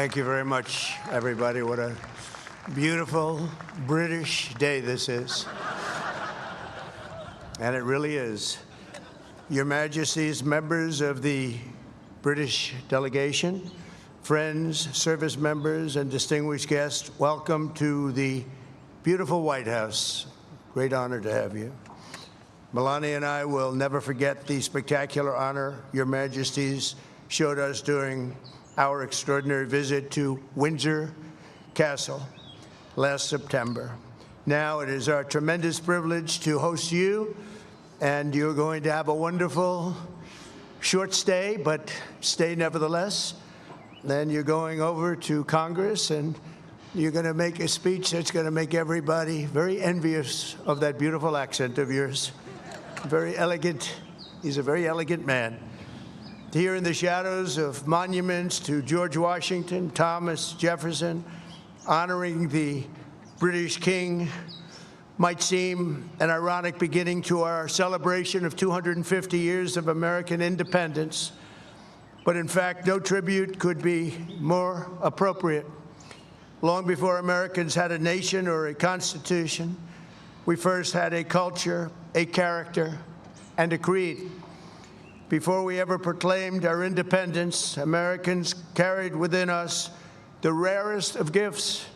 Thank you very much, everybody. What a beautiful British day this is. And it really is. Your Majesties, members of the British delegation, friends, service members, and distinguished guests, welcome to the beautiful White House. Great honor to have you. Melania and I will never forget the spectacular honor Your Majesties showed us during our extraordinary visit to Windsor Castle last September. Now it is our tremendous privilege to host you, and you're going to have a wonderful short stay, but stay nevertheless. Then you're going over to Congress, and you're going to make a speech that's going to make everybody very envious of that beautiful accent of yours. Very elegant. He's a very elegant man. Here in the shadows of monuments to George Washington, Thomas Jefferson, honoring the British King might seem an ironic beginning to our celebration of 250 years of American independence. But in fact, no tribute could be more appropriate. Long before Americans had a nation or a constitution, we first had a culture, a character, and a creed. Before we ever proclaimed our independence, Americans carried within us the rarest of gifts,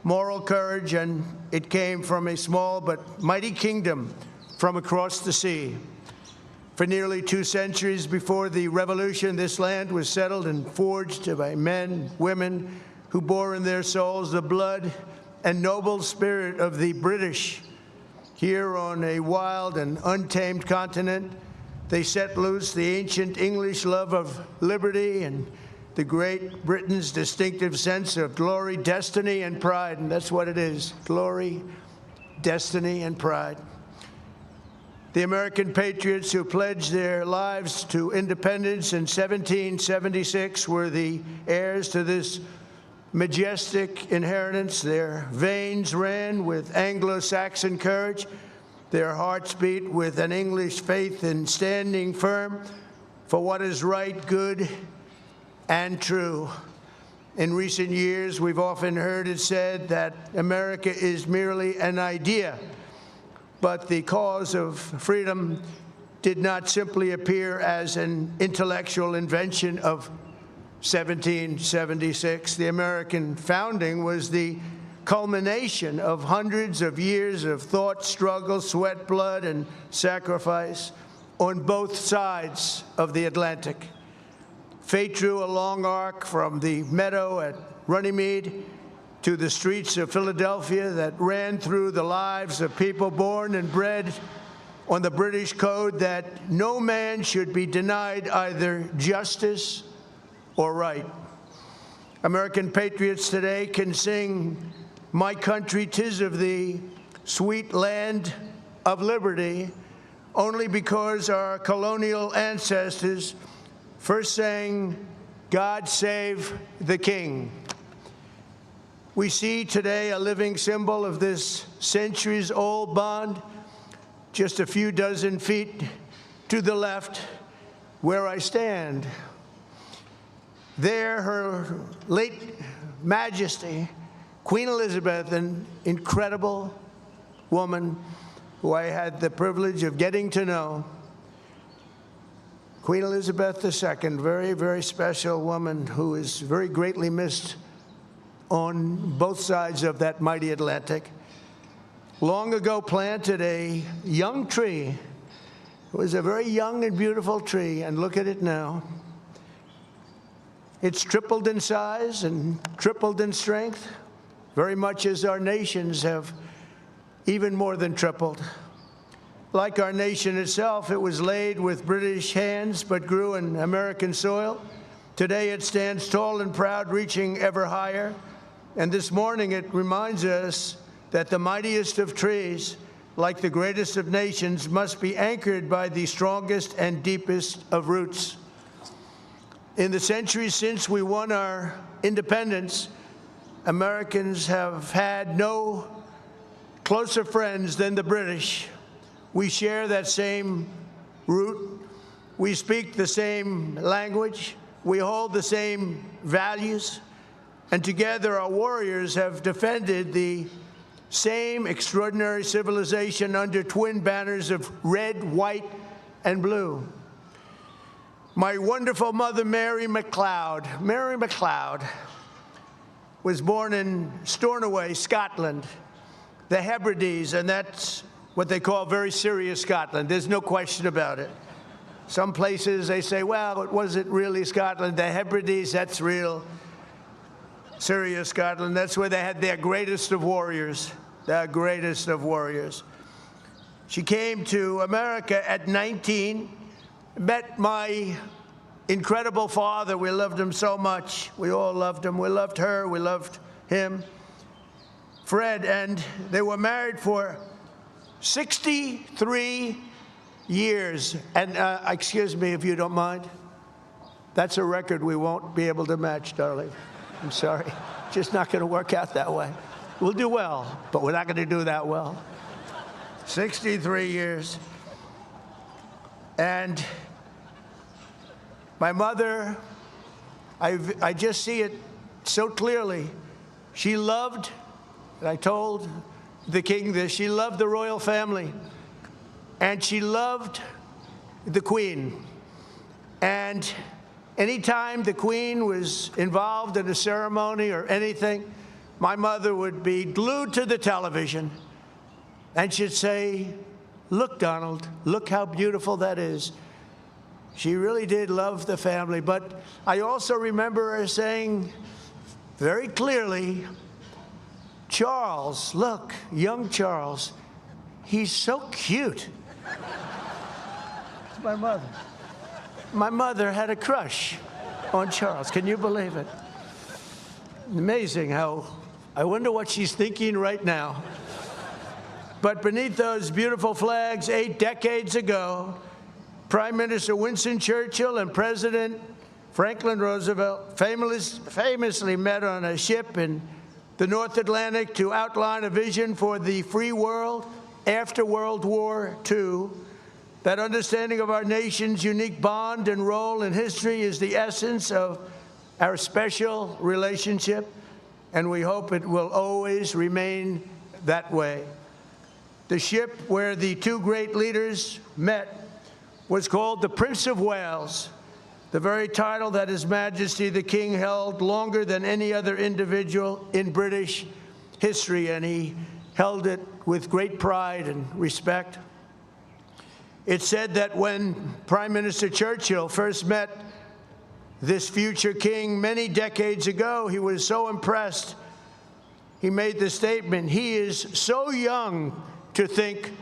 moral courage, and it came from a small but mighty kingdom from across the sea. For nearly 2 centuries before the Revolution, this land was settled and forged by men, women, who bore in their souls the blood and noble spirit of the British. Here on a wild and untamed continent, they set loose the ancient English love of liberty and the Great Britain's distinctive sense of glory, destiny, and pride. And that's what it is: glory, destiny, and pride. The American patriots who pledged their lives to independence in 1776 were the heirs to this majestic inheritance. Their veins ran with Anglo-Saxon courage. Their hearts beat with an English faith in standing firm for what is right, good, and true. In recent years, we've often heard it said that America is merely an idea, but the cause of freedom did not simply appear as an intellectual invention of 1776. The American founding was the culmination of hundreds of years of thought, struggle, sweat, blood, and sacrifice on both sides of the Atlantic. Fate drew a long arc from the meadow at Runnymede to the streets of Philadelphia that ran through the lives of people born and bred on the British code that no man should be denied either justice or right. American patriots today can sing "My country, 'tis of thee, sweet land of liberty," only because our colonial ancestors first sang, "God save the King." We see today a living symbol of this centuries-old bond, just a few dozen feet to the left where I stand. There, Her late Majesty, Queen Elizabeth, an incredible woman who I had the privilege of getting to know. Queen Elizabeth II, very, very special woman who is very greatly missed on both sides of that mighty Atlantic. Long ago planted a young tree. It was a very young and beautiful tree, and look at it now. It's tripled in size and tripled in strength, very much as our nations have even more than tripled. Like our nation itself, it was laid with British hands but grew in American soil. Today it stands tall and proud, reaching ever higher. And this morning it reminds us that the mightiest of trees, like the greatest of nations, must be anchored by the strongest and deepest of roots. In the centuries since we won our independence, Americans have had no closer friends than the British. We share that same root. We speak the same language. We hold the same values. And together our warriors have defended the same extraordinary civilization under twin banners of red, white, and blue. My wonderful mother, Mary MacLeod, was born in Stornoway, Scotland, the Hebrides, and that's what they call very serious Scotland. There's no question about it. Some places they say, well, it wasn't really Scotland. The Hebrides, that's real serious Scotland. That's where they had their greatest of warriors, their greatest of warriors. She came to America at 19, met my incredible father. We loved him so much. We all loved him. We loved her. We loved him, Fred, and they were married for 63 years. And excuse me if you don't mind. That's a record we won't be able to match, darling. I'm sorry. Just not going to work out that way. We'll do well, but we're not going to do that well. 63 years. And my mother, I just see it so clearly. She loved, and I told the king this, she loved the royal family, and she loved the queen. And anytime the queen was involved in a ceremony or anything, my mother would be glued to the television, and she'd say, look, Donald, look how beautiful that is. She really did love the family, but I also remember her saying very clearly, Charles, look, young Charles, he's so cute. It's my mother. My mother had a crush on Charles. Can you believe it? Amazing how, I wonder what she's thinking right now. But beneath those beautiful flags, 8 decades ago, Prime Minister Winston Churchill and President Franklin Roosevelt famously met on a ship in the North Atlantic to outline a vision for the free world after World War II. That understanding of our nation's unique bond and role in history is the essence of our special relationship, and we hope it will always remain that way. The ship where the two great leaders met was called the Prince of Wales, the very title that His Majesty the King held longer than any other individual in British history, and he held it with great pride and respect. It's said that when Prime Minister Churchill first met this future king many decades ago, he was so impressed, he made the statement, he is so young to think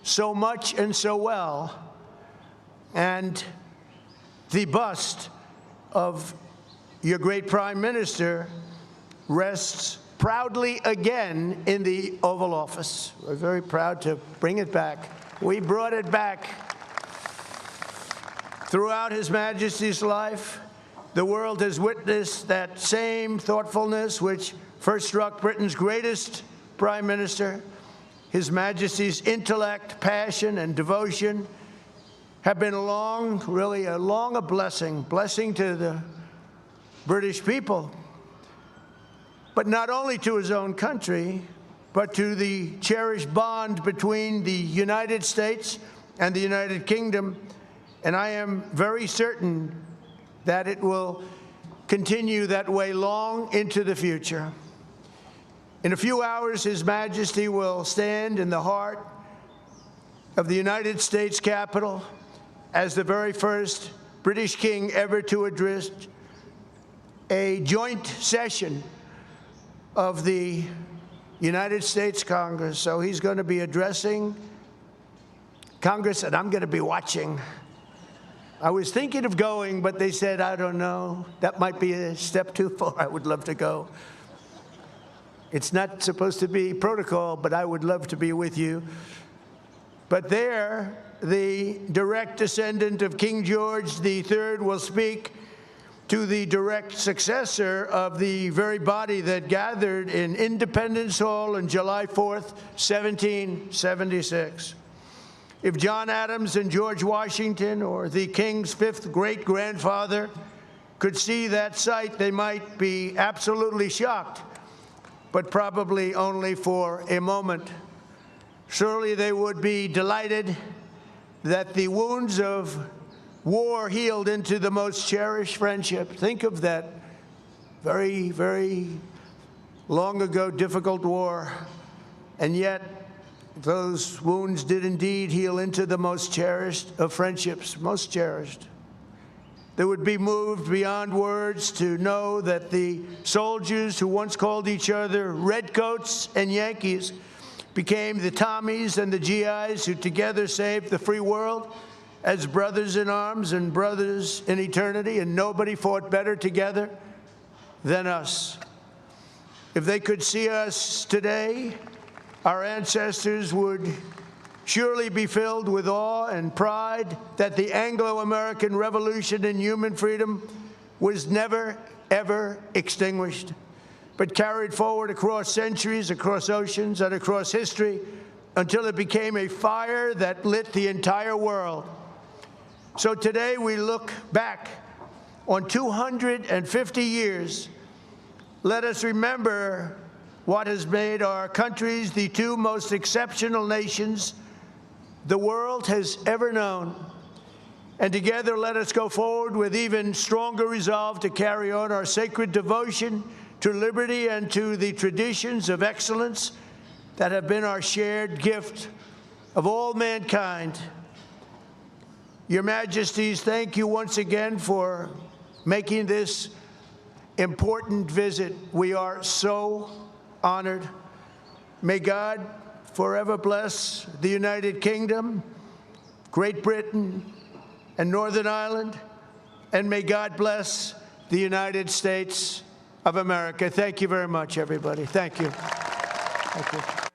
so much and so well. And the bust of your great Prime Minister rests proudly again in the Oval Office. We're very proud to bring it back. We brought it back. Throughout His Majesty's life, the world has witnessed that same thoughtfulness which first struck Britain's greatest Prime Minister. His Majesty's intellect, passion, and devotion have been really a blessing to the British people, but not only to his own country, but to the cherished bond between the United States and the United Kingdom. And I am very certain that it will continue that way long into the future. In a few hours, His Majesty will stand in the heart of the United States Capitol as the very first British king ever to address a joint session of the United States Congress. So he's going to be addressing Congress, and I'm going to be watching. I was thinking of going, but they said, I don't know, that might be a step too far. I would love to go. It's not supposed to be protocol, but I would love to be with you. But there, the direct descendant of King George III will speak to the direct successor of the very body that gathered in Independence Hall on July 4th, 1776. If John Adams and George Washington, or the King's fifth great-grandfather, could see that sight, they might be absolutely shocked, but probably only for a moment. Surely they would be delighted that the wounds of war healed into the most cherished friendship. Think of that very, very long ago difficult war, and yet those wounds did indeed heal into the most cherished of friendships, most cherished. They would be moved beyond words to know that the soldiers who once called each other Redcoats and Yankees became the Tommies and the GIs who together saved the free world as brothers in arms and brothers in eternity, and nobody fought better together than us. If they could see us today, our ancestors would surely be filled with awe and pride that the Anglo-American Revolution in human freedom was never, ever extinguished, but carried forward across centuries, across oceans, and across history until it became a fire that lit the entire world. So today we look back on 250 years. Let us remember what has made our countries the two most exceptional nations the world has ever known. And together let us go forward with even stronger resolve to carry on our sacred devotion to liberty and to the traditions of excellence that have been our shared gift of all mankind. Your Majesties, thank you once again for making this important visit. We are so honored. May God forever bless the United Kingdom, Great Britain, and Northern Ireland, and may God bless the United States of America. Thank you very much, everybody. Thank you. Thank you.